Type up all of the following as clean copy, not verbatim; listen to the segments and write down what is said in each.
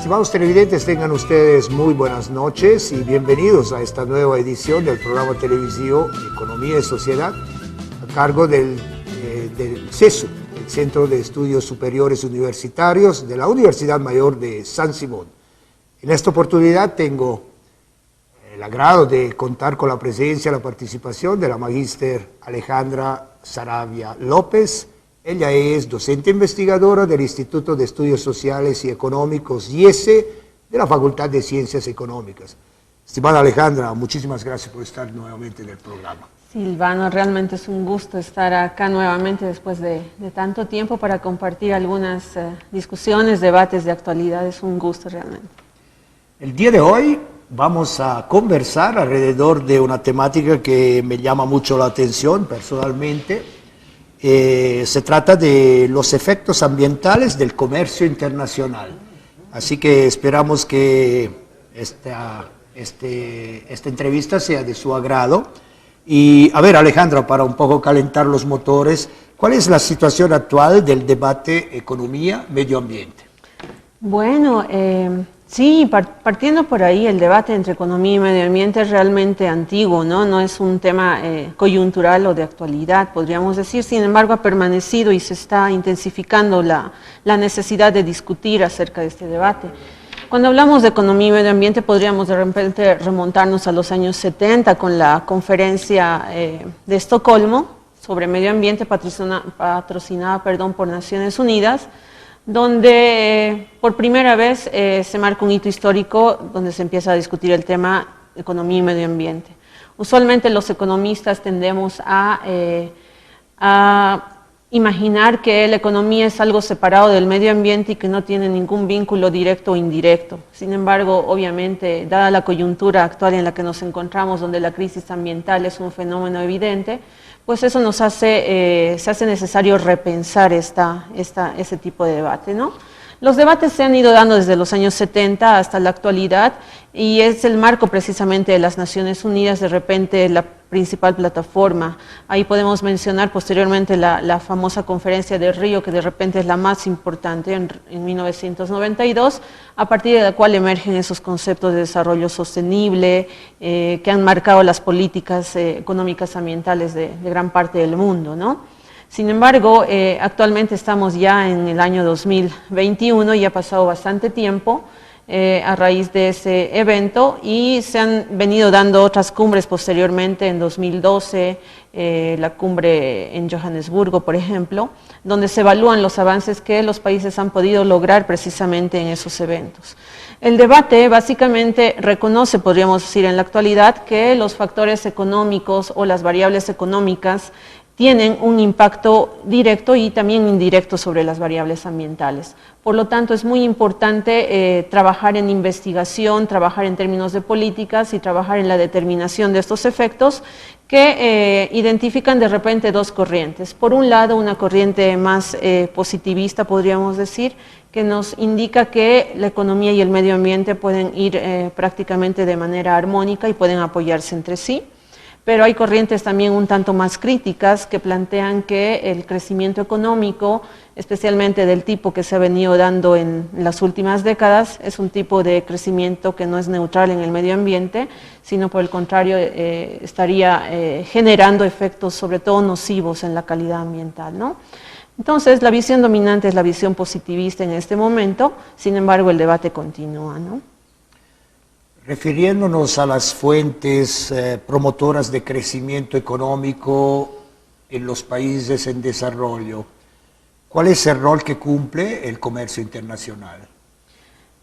Estimados televidentes, tengan ustedes muy buenas noches y bienvenidos a esta nueva edición del programa televisivo Economía y Sociedad a cargo del CESU, el Centro de Estudios Superiores Universitarios de la Universidad Mayor de San Simón. En esta oportunidad tengo el agrado de contar con la presencia y la participación de la magíster Alejandra Saravia López. Ella es docente investigadora del Instituto de Estudios Sociales y Económicos IESE de la Facultad de Ciencias Económicas. Estimada Alejandra, muchísimas gracias por estar nuevamente en el programa. Silvano, realmente es un gusto estar acá nuevamente después de tanto tiempo para compartir algunas discusiones, debates de actualidad. Es un gusto realmente. El día de hoy vamos a conversar alrededor de una temática que me llama mucho la atención personalmente. Se trata de los efectos ambientales del comercio internacional. Así que esperamos que esta entrevista sea de su agrado. Y a ver, Alejandra, para un poco calentar los motores, ¿cuál es la situación actual del debate economía-medio ambiente? Bueno, sí, partiendo por ahí, el debate entre economía y medio ambiente es realmente antiguo, ¿no? No es un tema coyuntural o de actualidad, podríamos decir. Sin embargo, ha permanecido y se está intensificando la necesidad de discutir acerca de este debate. Cuando hablamos de economía y medio ambiente, podríamos de repente remontarnos a los años 70 con la conferencia de Estocolmo sobre medio ambiente patrocinada por Naciones Unidas, donde por primera vez se marca un hito histórico donde se empieza a discutir el tema economía y medio ambiente. Usualmente los economistas tendemos a imaginar que la economía es algo separado del medio ambiente y que no tiene ningún vínculo directo o indirecto. Sin embargo, obviamente, dada la coyuntura actual en la que nos encontramos, donde la crisis ambiental es un fenómeno evidente, pues eso nos se hace necesario repensar ese tipo de debate, ¿no? Los debates se han ido dando desde los años 70 hasta la actualidad y es el marco precisamente de las Naciones Unidas, de repente la principal plataforma. Ahí podemos mencionar posteriormente la famosa conferencia de Río, que de repente es la más importante en 1992, a partir de la cual emergen esos conceptos de desarrollo sostenible que han marcado las políticas económicas ambientales de gran parte del mundo, ¿no? Sin embargo, actualmente estamos ya en el año 2021 y ha pasado bastante tiempo a raíz de ese evento y se han venido dando otras cumbres posteriormente en 2012, la cumbre en Johannesburgo, por ejemplo, donde se evalúan los avances que los países han podido lograr precisamente en esos eventos. El debate básicamente reconoce, podríamos decir en la actualidad, que los factores económicos o las variables económicas tienen un impacto directo y también indirecto sobre las variables ambientales. Por lo tanto, es muy importante trabajar en investigación, trabajar en términos de políticas y trabajar en la determinación de estos efectos que identifican de repente dos corrientes. Por un lado, una corriente más positivista, podríamos decir, que nos indica que la economía y el medio ambiente pueden ir prácticamente de manera armónica y pueden apoyarse entre sí. Pero hay corrientes también un tanto más críticas que plantean que el crecimiento económico, especialmente del tipo que se ha venido dando en las últimas décadas, es un tipo de crecimiento que no es neutral en el medio ambiente, sino por el contrario estaría generando efectos sobre todo nocivos en la calidad ambiental, ¿no? Entonces, la visión dominante es la visión positivista en este momento, sin embargo el debate continúa, ¿no? Refiriéndonos a las fuentes promotoras de crecimiento económico en los países en desarrollo, ¿cuál es el rol que cumple el comercio internacional?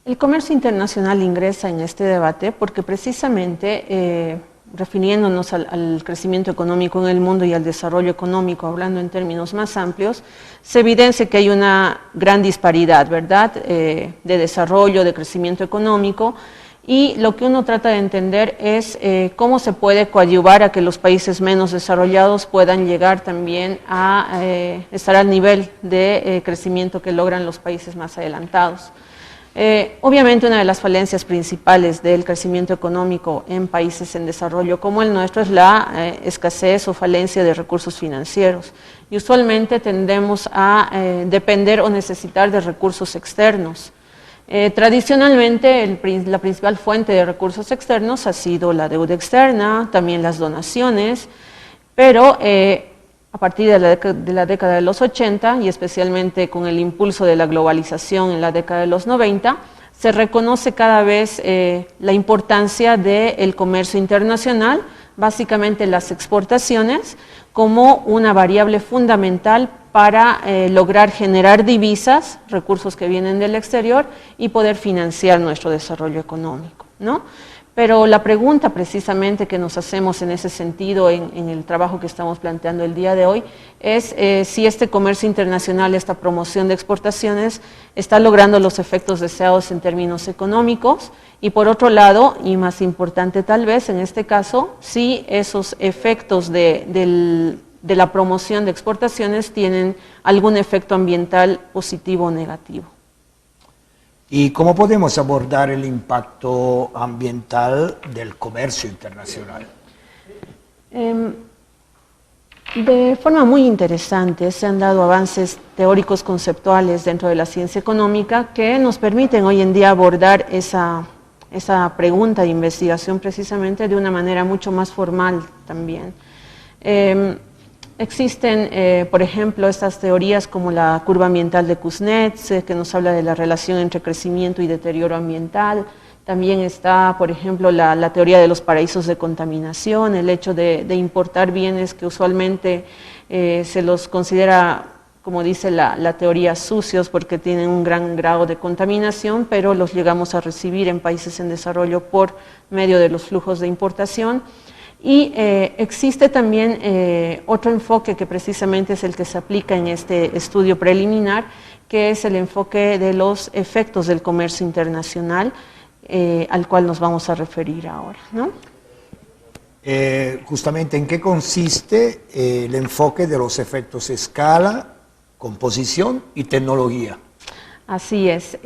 El comercio internacional ingresa en este debate porque precisamente, refiriéndonos al crecimiento económico en el mundo y al desarrollo económico, hablando en términos más amplios, se evidencia que hay una gran disparidad, ¿verdad?, de desarrollo, de crecimiento económico. Y lo que uno trata de entender es cómo se puede coadyuvar a que los países menos desarrollados puedan llegar también a estar al nivel de crecimiento que logran los países más adelantados. Obviamente una de las falencias principales del crecimiento económico en países en desarrollo como el nuestro es la escasez o falencia de recursos financieros. Y usualmente tendemos a depender o necesitar de recursos externos. Tradicionalmente, la principal fuente de recursos externos ha sido la deuda externa, también las donaciones, pero a partir de la década de los 80 y especialmente con el impulso de la globalización en la década de los 90, se reconoce cada vez la importancia del comercio internacional, básicamente las exportaciones, como una variable fundamental para lograr generar divisas, recursos que vienen del exterior, y poder financiar nuestro desarrollo económico, ¿no? Pero la pregunta precisamente que nos hacemos en ese sentido en el trabajo que estamos planteando el día de hoy es si este comercio internacional, esta promoción de exportaciones, está logrando los efectos deseados en términos económicos y por otro lado, y más importante tal vez en este caso, si esos efectos de la promoción de exportaciones tienen algún efecto ambiental positivo o negativo. ¿Y cómo podemos abordar el impacto ambiental del comercio internacional? De forma muy interesante se han dado avances teóricos conceptuales dentro de la ciencia económica que nos permiten hoy en día abordar esa pregunta de investigación precisamente de una manera mucho más formal también. Existen, por ejemplo, estas teorías como la curva ambiental de Kuznets, que nos habla de la relación entre crecimiento y deterioro ambiental. También está, por ejemplo, la teoría de los paraísos de contaminación, el hecho de importar bienes que usualmente se los considera, como dice la teoría, sucios porque tienen un gran grado de contaminación, pero los llegamos a recibir en países en desarrollo por medio de los flujos de importación. Y existe también otro enfoque que precisamente es el que se aplica en este estudio preliminar, que es el enfoque de los efectos del comercio internacional, al cual nos vamos a referir ahora, ¿no? Justamente, ¿en qué consiste el enfoque de los efectos escala, composición y tecnología? Así es.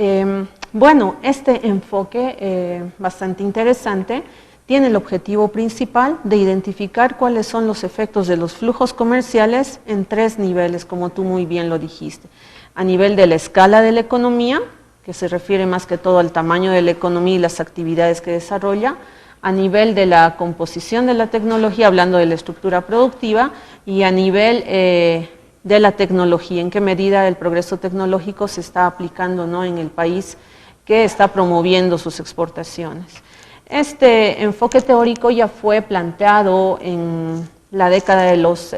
Bueno, este enfoque bastante interesante tiene el objetivo principal de identificar cuáles son los efectos de los flujos comerciales en 3 niveles, como tú muy bien lo dijiste. A nivel de la escala de la economía, que se refiere más que todo al tamaño de la economía y las actividades que desarrolla. A nivel de la composición de la tecnología, hablando de la estructura productiva, y a nivel de la tecnología, en qué medida el progreso tecnológico se está aplicando, ¿no?, en el país que está promoviendo sus exportaciones. Este enfoque teórico ya fue planteado en la década de los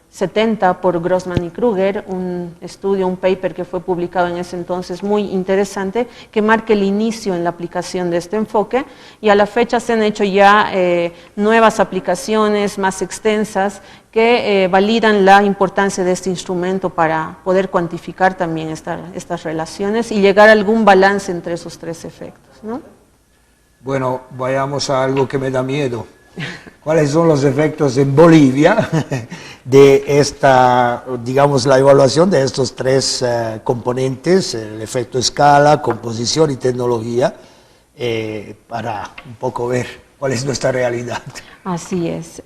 70 por Grossman y Kruger, un estudio, un paper que fue publicado en ese entonces muy interesante, que marca el inicio en la aplicación de este enfoque, y a la fecha se han hecho ya nuevas aplicaciones más extensas que validan la importancia de este instrumento para poder cuantificar también estas relaciones y llegar a algún balance entre esos 3 efectos, ¿no? Bueno, vayamos a algo que me da miedo. ¿Cuáles son los efectos en Bolivia de esta, digamos, la evaluación de estos 3 componentes, el efecto escala, composición y tecnología, para un poco ver cuál es nuestra realidad? Así es.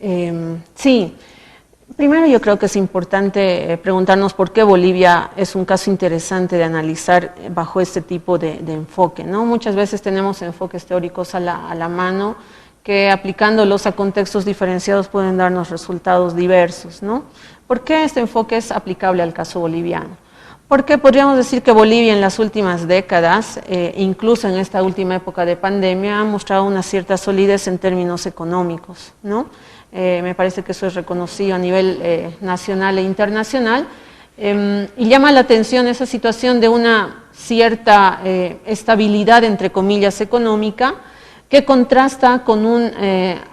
Sí, primero yo creo que es importante preguntarnos por qué Bolivia es un caso interesante de analizar bajo este tipo de enfoque, ¿no? Muchas veces tenemos enfoques teóricos a la mano que aplicándolos a contextos diferenciados pueden darnos resultados diversos, ¿no? ¿Por qué este enfoque es aplicable al caso boliviano? Porque podríamos decir que Bolivia en las últimas décadas, incluso en esta última época de pandemia, ha mostrado una cierta solidez en términos económicos, ¿no? Me parece que eso es reconocido a nivel nacional e internacional, y llama la atención esa situación de una cierta estabilidad, entre comillas, económica, que contrasta con un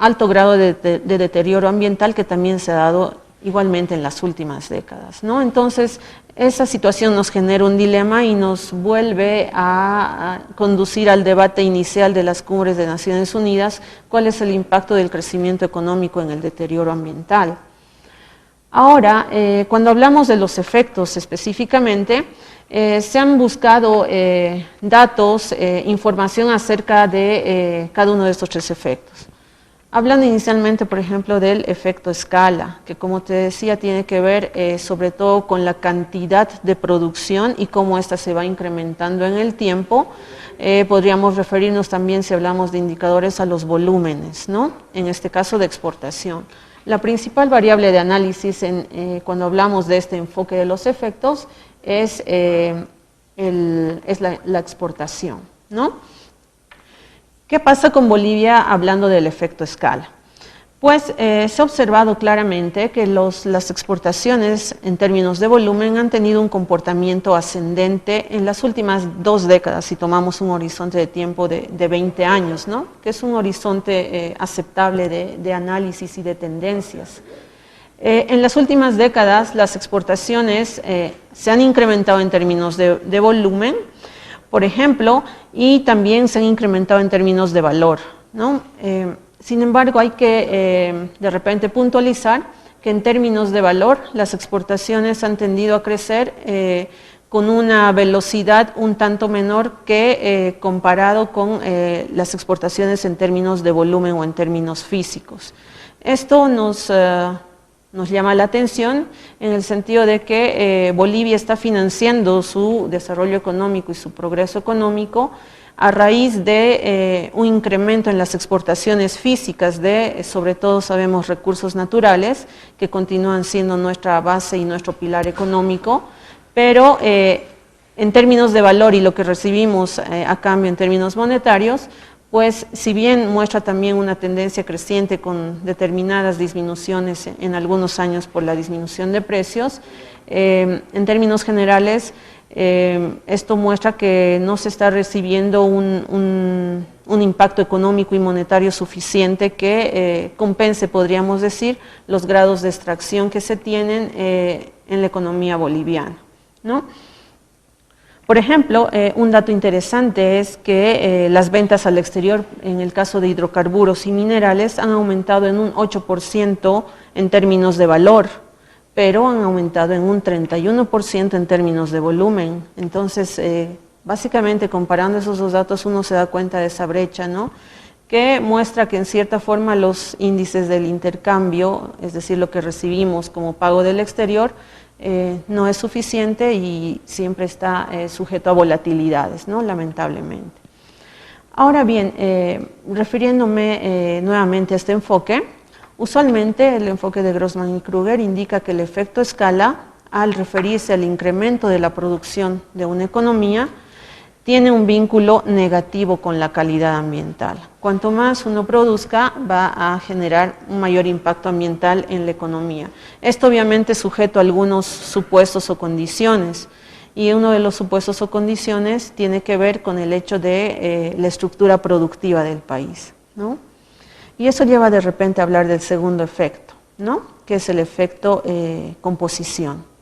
alto grado de deterioro ambiental que también se ha dado igualmente en las últimas décadas, ¿no? Entonces, esa situación nos genera un dilema y nos vuelve a conducir al debate inicial de las cumbres de Naciones Unidas: ¿cuál es el impacto del crecimiento económico en el deterioro ambiental? Ahora, cuando hablamos de los efectos específicamente, se han buscado datos, información acerca de cada uno de estos 3 efectos. Hablando inicialmente, por ejemplo, del efecto escala, que como te decía tiene que ver sobre todo con la cantidad de producción y cómo ésta se va incrementando en el tiempo. Podríamos referirnos también, si hablamos de indicadores, a los volúmenes, ¿no? En este caso de exportación. La principal variable de análisis cuando hablamos de este enfoque de los efectos es la exportación, ¿no? ¿Qué pasa con Bolivia hablando del efecto escala? Pues se ha observado claramente que las exportaciones en términos de volumen han tenido un comportamiento ascendente en las últimas 2 décadas, si tomamos un horizonte de tiempo de 20 años, ¿no? Que es un horizonte aceptable de análisis y de tendencias. En las últimas décadas las exportaciones se han incrementado en términos de volumen, por ejemplo, y también se han incrementado en términos de valor, ¿no? Sin embargo, hay que de repente puntualizar que en términos de valor las exportaciones han tendido a crecer con una velocidad un tanto menor que comparado con las exportaciones en términos de volumen o en términos físicos. Esto nos llama la atención en el sentido de que Bolivia está financiando su desarrollo económico y su progreso económico a raíz de un incremento en las exportaciones físicas de, sobre todo sabemos, recursos naturales, que continúan siendo nuestra base y nuestro pilar económico, pero en términos de valor y lo que recibimos a cambio en términos monetarios, pues si bien muestra también una tendencia creciente con determinadas disminuciones en algunos años por la disminución de precios, en términos generales esto muestra que no se está recibiendo un impacto económico y monetario suficiente que compense, podríamos decir, los grados de extracción que se tienen en la economía boliviana, ¿no? Por ejemplo, un dato interesante es que las ventas al exterior, en el caso de hidrocarburos y minerales, han aumentado en un 8% en términos de valor, pero han aumentado en un 31% en términos de volumen. Entonces, básicamente comparando esos dos datos uno se da cuenta de esa brecha, ¿no? Que muestra que en cierta forma los índices del intercambio, es decir, lo que recibimos como pago del exterior, no es suficiente y siempre está sujeto a volatilidades, ¿no? Lamentablemente. Ahora bien, refiriéndome nuevamente a este enfoque, usualmente el enfoque de Grossman y Kruger indica que el efecto escala, al referirse al incremento de la producción de una economía, tiene un vínculo negativo con la calidad ambiental. Cuanto más uno produzca, va a generar un mayor impacto ambiental en la economía. Esto obviamente sujeto a algunos supuestos o condiciones, y uno de los supuestos o condiciones tiene que ver con el hecho de la estructura productiva del país, ¿no? Y eso lleva de repente a hablar del segundo efecto, ¿no? Que es el efecto composición.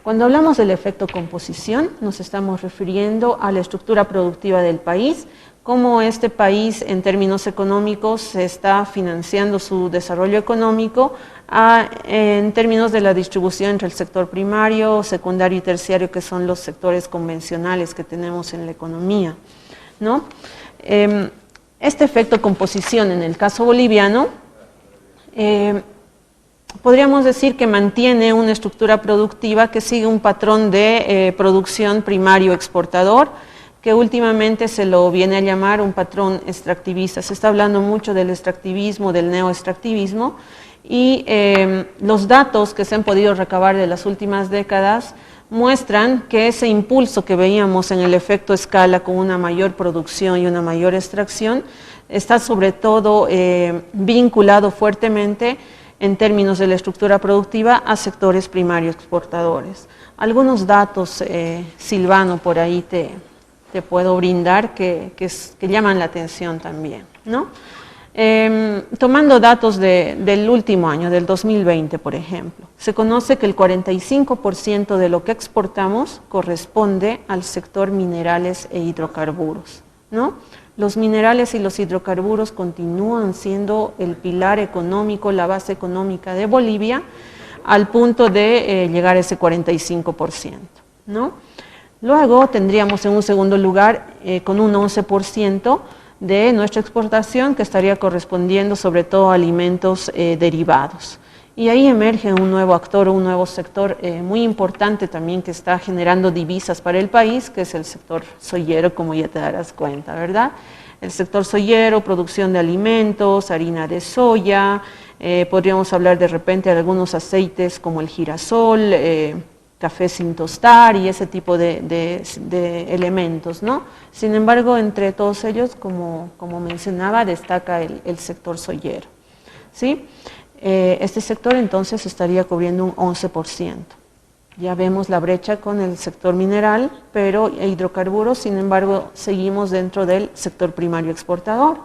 Cuando hablamos del efecto composición, nos estamos refiriendo a la estructura productiva del país, cómo este país en términos económicos se está financiando su desarrollo económico en términos de la distribución entre el sector primario, secundario y terciario, que son los sectores convencionales que tenemos en la economía, ¿no? Este efecto composición en el caso boliviano, podríamos decir que mantiene una estructura productiva que sigue un patrón de producción primario exportador, que últimamente se lo viene a llamar un patrón extractivista. Se está hablando mucho del extractivismo, del neoextractivismo, y los datos que se han podido recabar de las últimas décadas muestran que ese impulso que veíamos en el efecto escala con una mayor producción y una mayor extracción está sobre todo vinculado fuertemente en términos de la estructura productiva a sectores primarios exportadores. Algunos datos, Silvano, por ahí te puedo brindar que llaman la atención también, ¿no? Tomando datos del último año, del 2020, por ejemplo, se conoce que el 45% de lo que exportamos corresponde al sector minerales e hidrocarburos, ¿no? Los minerales y los hidrocarburos continúan siendo el pilar económico, la base económica de Bolivia, al punto de llegar a ese 45%, ¿no? Luego tendríamos en un segundo lugar, con un 11%, de nuestra exportación, que estaría correspondiendo sobre todo a alimentos derivados. Y ahí emerge un nuevo actor, un nuevo sector muy importante también que está generando divisas para el país, que es el sector soyero, como ya te darás cuenta, ¿verdad? El sector soyero, producción de alimentos, harina de soya, podríamos hablar de repente de algunos aceites como el girasol, café sin tostar y ese tipo de elementos, ¿no? Sin embargo, entre todos ellos, como mencionaba, destaca el sector soyero, ¿sí? Este sector entonces estaría cubriendo un 11%. Ya vemos la brecha con el sector mineral, pero hidrocarburos, sin embargo, seguimos dentro del sector primario exportador.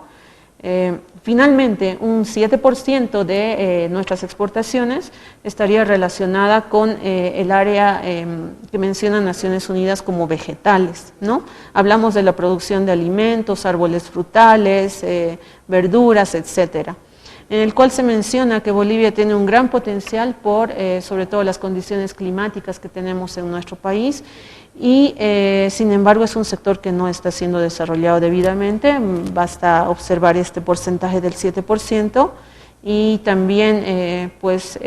Finalmente, un 7% de nuestras exportaciones estaría relacionada con el área que menciona Naciones Unidas como vegetales, ¿no? Hablamos de la producción de alimentos, árboles frutales, verduras, etcétera, en el cual se menciona que Bolivia tiene un gran potencial por, sobre todo, las condiciones climáticas que tenemos en nuestro país y, sin embargo, es un sector que no está siendo desarrollado debidamente. Basta observar este porcentaje del 7% y también, pues,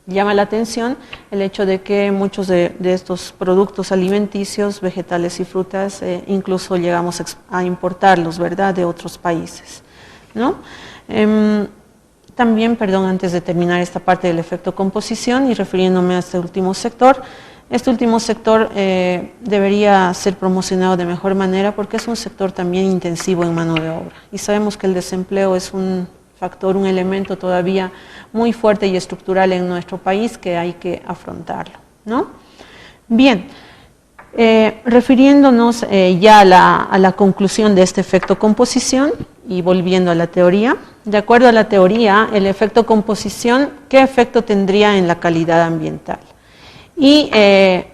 llama la atención el hecho de que muchos de estos productos alimenticios, vegetales y frutas, incluso llegamos a importarlos, ¿verdad?, de otros países, ¿no? También, perdón, antes de terminar esta parte del efecto composición y refiriéndome a este último sector debería ser promocionado de mejor manera porque es un sector también intensivo en mano de obra y sabemos que el desempleo es un factor, un elemento todavía muy fuerte y estructural en nuestro país que hay que afrontarlo, ¿no? Bien. Refiriéndonos ya a la conclusión de este efecto composición y volviendo a la teoría, de acuerdo a la teoría, el efecto composición, ¿qué efecto tendría en la calidad ambiental? Y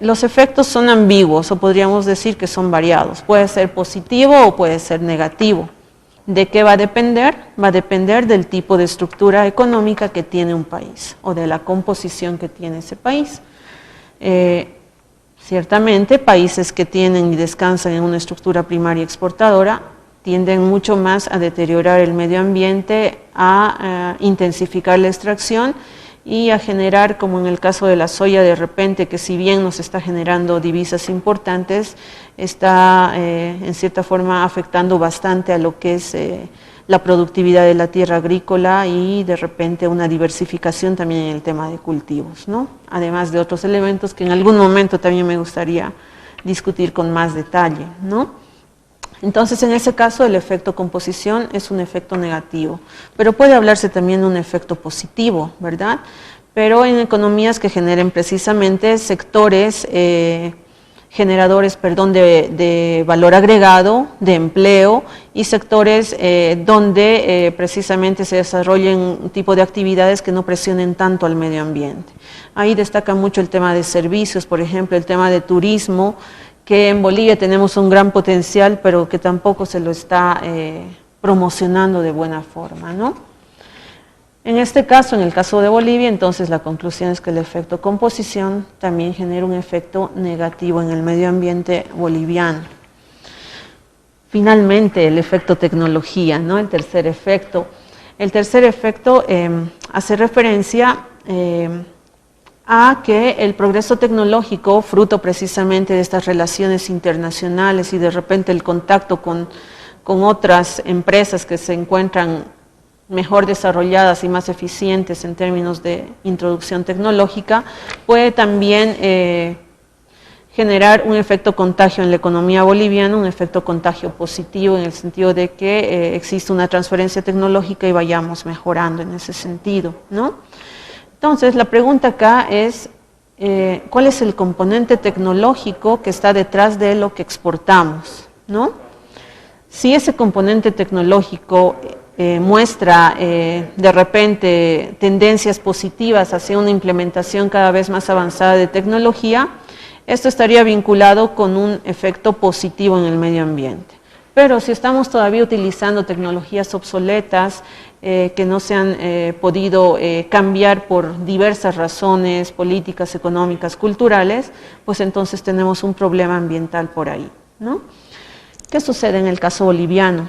los efectos son ambiguos o podríamos decir que son variados, puede ser positivo o puede ser negativo. ¿De qué va a depender? Va a depender del tipo de estructura económica que tiene un país o de la composición que tiene ese país. Ciertamente, países que tienen y descansan en una estructura primaria exportadora tienden mucho más a deteriorar el medio ambiente, a intensificar la extracción y a generar, como en el caso de la soya, de repente, que si bien nos está generando divisas importantes, está en cierta forma afectando bastante a lo que es la productividad de la tierra agrícola y de repente una diversificación también en el tema de cultivos, ¿no? Además de otros elementos que en algún momento también me gustaría discutir con más detalle, ¿no? Entonces, en ese caso, el efecto composición es un efecto negativo, pero puede hablarse también de un efecto positivo, ¿verdad? Pero en economías que generen precisamente sectores generadores, de valor agregado, de empleo y sectores donde precisamente se desarrollen un tipo de actividades que no presionen tanto al medio ambiente. Ahí destaca mucho el tema de servicios, por ejemplo, el tema de turismo, que en Bolivia tenemos un gran potencial, pero que tampoco se lo está promocionando de buena forma, ¿no? En este caso, en el caso de Bolivia, entonces la conclusión es que el efecto composición también genera un efecto negativo en el medio ambiente boliviano. Finalmente, el efecto tecnología, ¿no? El tercer efecto. El tercer efecto hace referencia a que el progreso tecnológico, fruto precisamente de estas relaciones internacionales y de repente el contacto con otras empresas que se encuentran mejor desarrolladas y más eficientes en términos de introducción tecnológica, puede también generar un efecto contagio en la economía boliviana, un efecto contagio positivo en el sentido de que existe una transferencia tecnológica y vayamos mejorando en ese sentido, ¿no? Entonces, la pregunta acá es, ¿cuál es el componente tecnológico que está detrás de lo que exportamos, ¿no? Si ese componente tecnológico muestra de repente tendencias positivas hacia una implementación cada vez más avanzada de tecnología, esto estaría vinculado con un efecto positivo en el medio ambiente. Pero si estamos todavía utilizando tecnologías obsoletas que no se han podido cambiar por diversas razones políticas, económicas, culturales, pues entonces tenemos un problema ambiental por ahí, ¿no? ¿Qué sucede en el caso boliviano?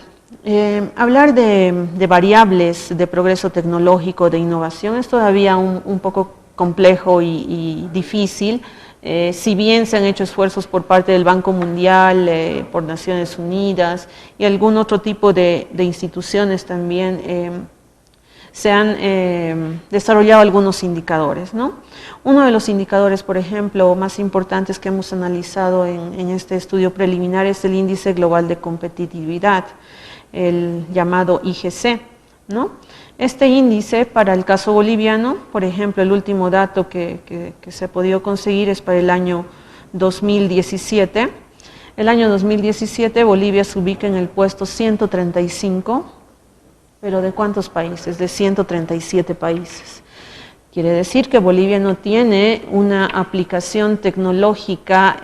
Hablar de variables de progreso tecnológico, de innovación, es todavía un poco complejo y difícil. Si bien se han hecho esfuerzos por parte del Banco Mundial, por Naciones Unidas y algún otro tipo de instituciones también, se han desarrollado algunos indicadores, ¿no? Uno de los indicadores, por ejemplo, más importantes que hemos analizado en este estudio preliminar es el Índice Global de Competitividad, el llamado IGC, ¿no? Este índice, para el caso boliviano, por ejemplo, el último dato que se ha podido conseguir es para el año 2017. El año 2017 Bolivia se ubica en el puesto 135, pero ¿de cuántos países? De 137 países. Quiere decir que Bolivia no tiene una aplicación tecnológica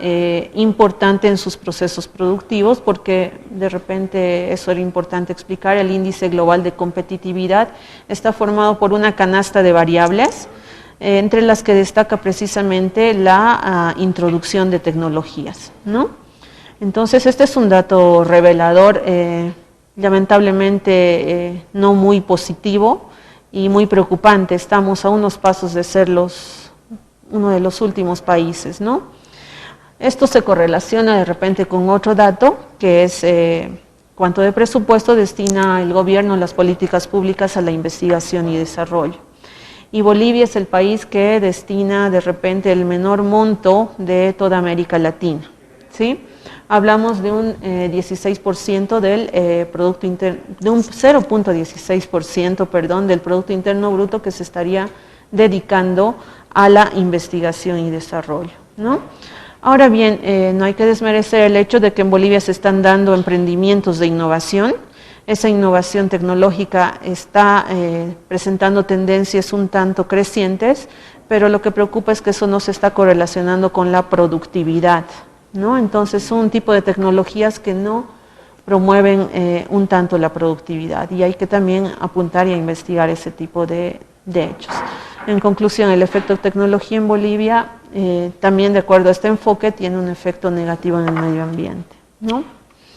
importante en sus procesos productivos, porque de repente eso era importante explicar. El índice global de competitividad está formado por una canasta de variables, entre las que destaca precisamente la introducción de tecnologías, ¿no? Entonces este es un dato revelador, lamentablemente no muy positivo y muy preocupante. Estamos a unos pasos de ser uno de los últimos países, ¿no? Esto se correlaciona de repente con otro dato, que es cuánto de presupuesto destina el gobierno a las políticas públicas a la investigación y desarrollo. Y Bolivia es el país que destina de repente el menor monto de toda América Latina, ¿sí? Hablamos de un 16% del Producto Interno, de un 0.16%, perdón, del Producto Interno Bruto que se estaría dedicando a la investigación y desarrollo, ¿no? Ahora bien, no hay que desmerecer el hecho de que en Bolivia se están dando emprendimientos de innovación. Esa innovación tecnológica está presentando tendencias un tanto crecientes, pero lo que preocupa es que eso no se está correlacionando con la productividad, ¿no? Entonces son un tipo de tecnologías que no promueven un tanto la productividad, y hay que también apuntar y a investigar ese tipo de hechos. En conclusión, el efecto tecnología en Bolivia, también de acuerdo a este enfoque, tiene un efecto negativo en el medio ambiente, ¿no?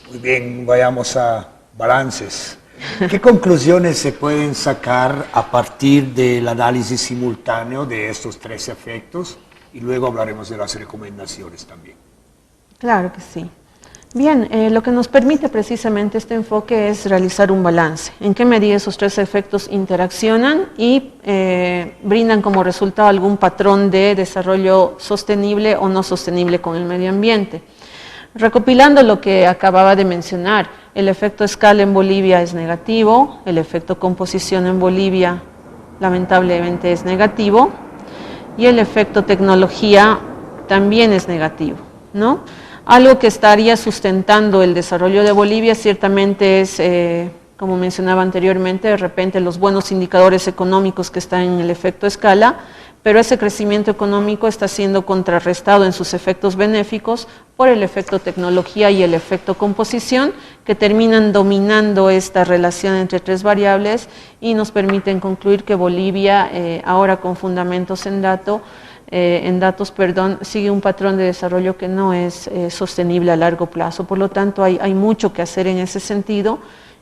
Muy bien, vayamos a balances. ¿Qué conclusiones se pueden sacar a partir del análisis simultáneo de estos tres efectos? Y luego hablaremos de las recomendaciones también. Claro que sí. Bien, lo que nos permite precisamente este enfoque es realizar un balance. ¿En qué medida esos tres efectos interaccionan y brindan como resultado algún patrón de desarrollo sostenible o no sostenible con el medio ambiente? Recopilando lo que acababa de mencionar, el efecto escala en Bolivia es negativo, el efecto composición en Bolivia lamentablemente es negativo, y el efecto tecnología también es negativo, ¿no? Algo que estaría sustentando el desarrollo de Bolivia ciertamente es, como mencionaba anteriormente, de repente los buenos indicadores económicos que están en el efecto escala, pero ese crecimiento económico está siendo contrarrestado en sus efectos benéficos por el efecto tecnología y el efecto composición, que terminan dominando esta relación entre tres variables y nos permiten concluir que Bolivia, ahora con fundamentos en datos, sigue un patrón de desarrollo que no es sostenible a largo plazo. Por lo tanto, hay mucho que hacer en ese sentido,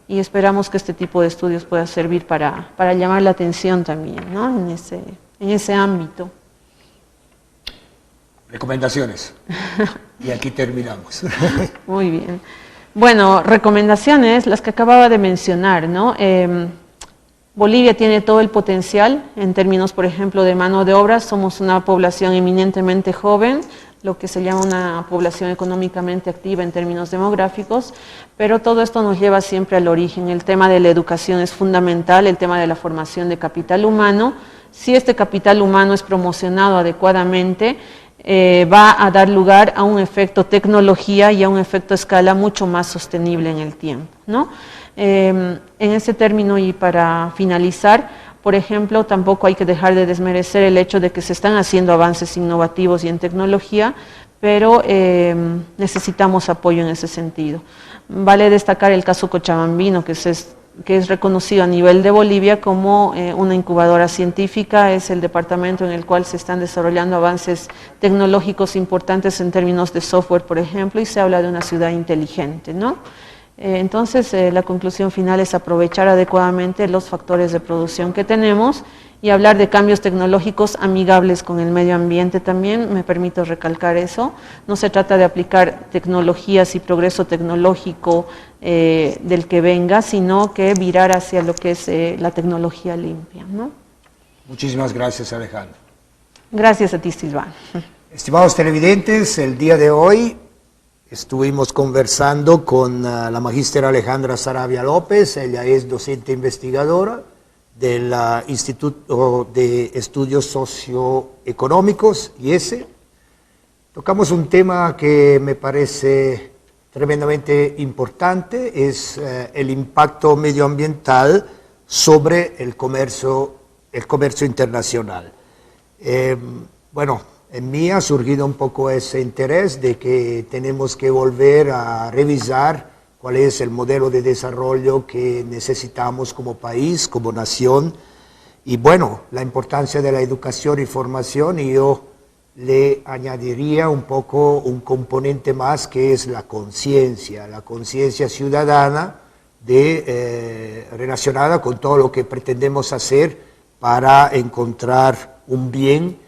y esperamos que este tipo de estudios pueda servir para llamar la atención también, ¿no? en ese ámbito. Recomendaciones. Y aquí terminamos. Muy bien. Bueno, recomendaciones, las que acababa de mencionar, ¿no? Bolivia tiene todo el potencial en términos, por ejemplo, de mano de obra. Somos una población eminentemente joven, lo que se llama una población económicamente activa en términos demográficos, pero todo esto nos lleva siempre al origen. El tema de la educación es fundamental, el tema de la formación de capital humano. Si este capital humano es promocionado adecuadamente, va a dar lugar a un efecto tecnología y a un efecto escala mucho más sostenible en el tiempo, ¿no? En ese término, y para finalizar, por ejemplo, tampoco hay que dejar de desmerecer el hecho de que se están haciendo avances innovativos y en tecnología, pero necesitamos apoyo en ese sentido. Vale destacar el caso cochabambino, que es que es reconocido a nivel de Bolivia como una incubadora científica. Es el departamento en el cual se están desarrollando avances tecnológicos importantes en términos de software, por ejemplo, y se habla de una ciudad inteligente, ¿no? Entonces, la conclusión final es aprovechar adecuadamente los factores de producción que tenemos y hablar de cambios tecnológicos amigables con el medio ambiente también. Me permito recalcar eso. No se trata de aplicar tecnologías y progreso tecnológico del que venga, sino que virar hacia lo que es la tecnología limpia, ¿no? Muchísimas gracias, Alejandra. Gracias a ti, Silvano. Estimados televidentes, el día de hoy estuvimos conversando con la magíster Alejandra Saravia López. Ella es docente investigadora del Instituto de Estudios Socioeconómicos, IESE. Tocamos un tema que me parece tremendamente importante, es el impacto medioambiental sobre el comercio internacional. Bueno, en mí ha surgido un poco ese interés de que tenemos que volver a revisar cuál es el modelo de desarrollo que necesitamos como país, como nación, y bueno, la importancia de la educación y formación, y yo le añadiría un poco un componente más que es la conciencia ciudadana relacionada con todo lo que pretendemos hacer para encontrar un bien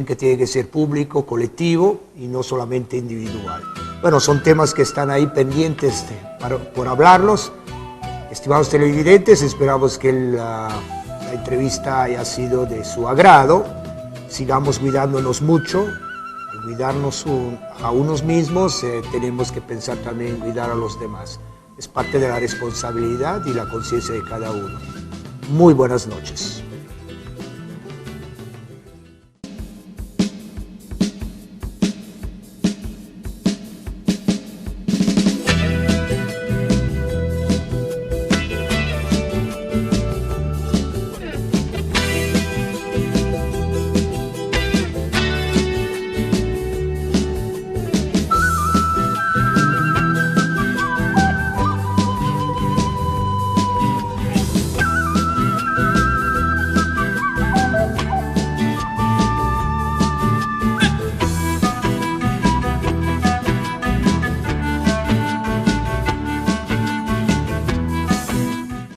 que tiene que ser público, colectivo y no solamente individual. Bueno, son temas que están ahí pendientes por hablarlos. Estimados televidentes, esperamos que la entrevista haya sido de su agrado. Sigamos cuidándonos mucho. Al cuidarnos a unos mismos, tenemos que pensar también en cuidar a los demás. Es parte de la responsabilidad y la conciencia de cada uno. Muy buenas noches.